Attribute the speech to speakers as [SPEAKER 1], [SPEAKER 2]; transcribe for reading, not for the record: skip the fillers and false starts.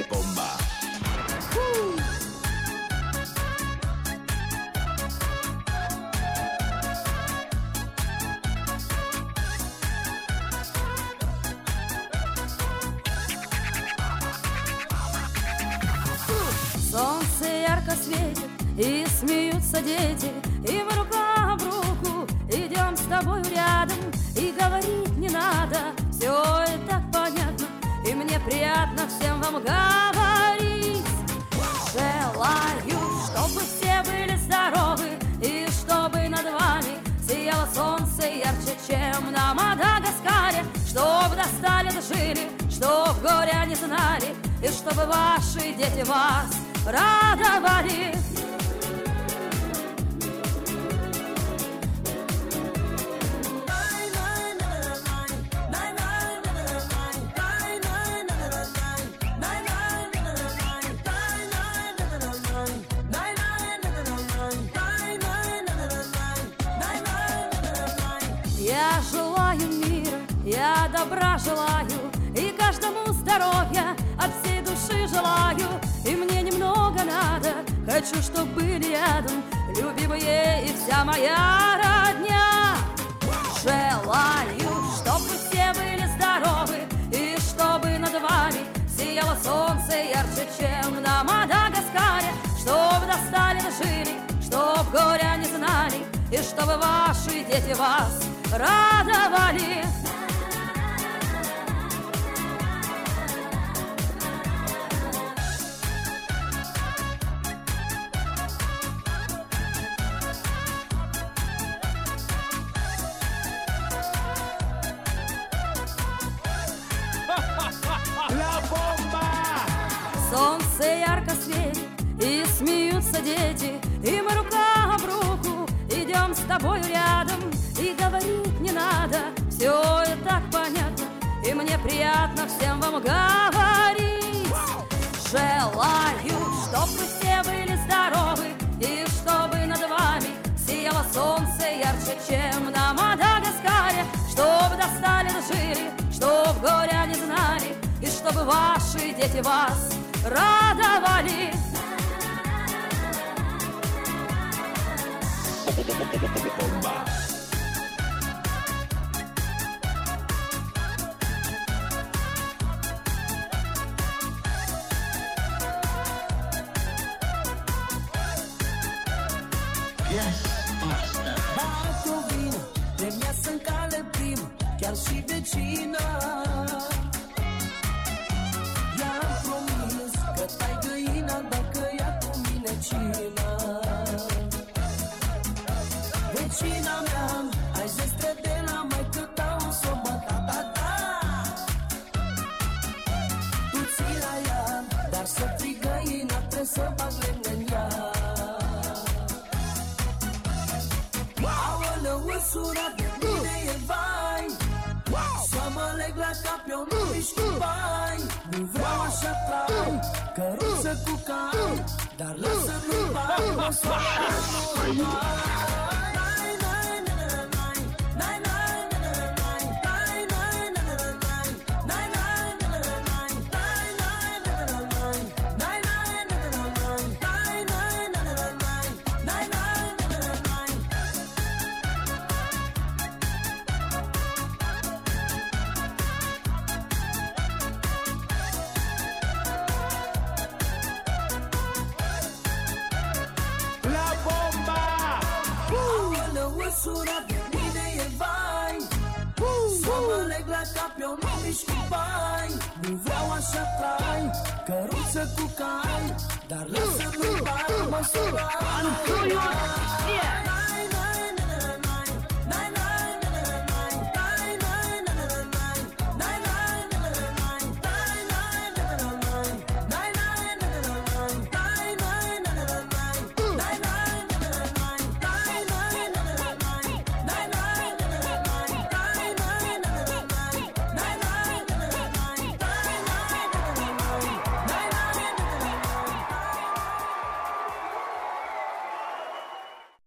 [SPEAKER 1] Bomba.
[SPEAKER 2] Солнце ярко светит, и смеются дети, и мы рука об руку идем с тобой рядом. И говорить не надо, все и так понятно, и мне приятно всем вам говорить. Желаю, чтобы все были здоровы, и чтобы над вами сияло солнце ярче, чем на Мадагаскаре. Чтоб достали, дожили, чтоб горя не знали, и чтобы ваши дети вас радовали. Я желаю мира, я добра желаю, и каждому здоровья от всей души желаю. И мне немного надо, хочу, чтоб были рядом любимые и вся моя родня. Желаю, чтоб вы все были здоровы, и чтобы над вами сияло солнце ярче, чем на Мадагаскаре. Чтоб достали, дожили, чтоб горя не знали, и чтобы ваши дети вас радовали. Солнце ярко светит, и смеются дети, и мы рука об руку идем с тобой рядом. И говорить не надо, все и так понятно, и мне приятно всем вам говорить. Желаю, чтоб вы все были здоровы, и чтобы над вами сияло солнце ярче, чем на Мадагаскаре. Чтоб достали, дожили, чтоб горя не знали, и чтобы ваши дети вас радовали.
[SPEAKER 1] Bomba.
[SPEAKER 3] Bate o vino, premia-se în cale primă, chiar și vecină. I-am promis că tai găina dacă ia cu mine cină. Vecina mea, ai zestre de la maică ta, o s-o bă, ta. Tu ții la ea, dar să fii găina, trebuie să bag lemne în ea. Măsura de mine e vai, să mă leg la cap, eu nu mișc cu bai. Nu vreau așa trai, căruță cu cai, dar lasă-mi bai, măsoara nu mai. Măsura de mine e vai, să mă leg la cap, eu nu mișc cu bai. Nu vreau așa trai, căruță cu cai, dar lasă-mi bai, măsura nu mai.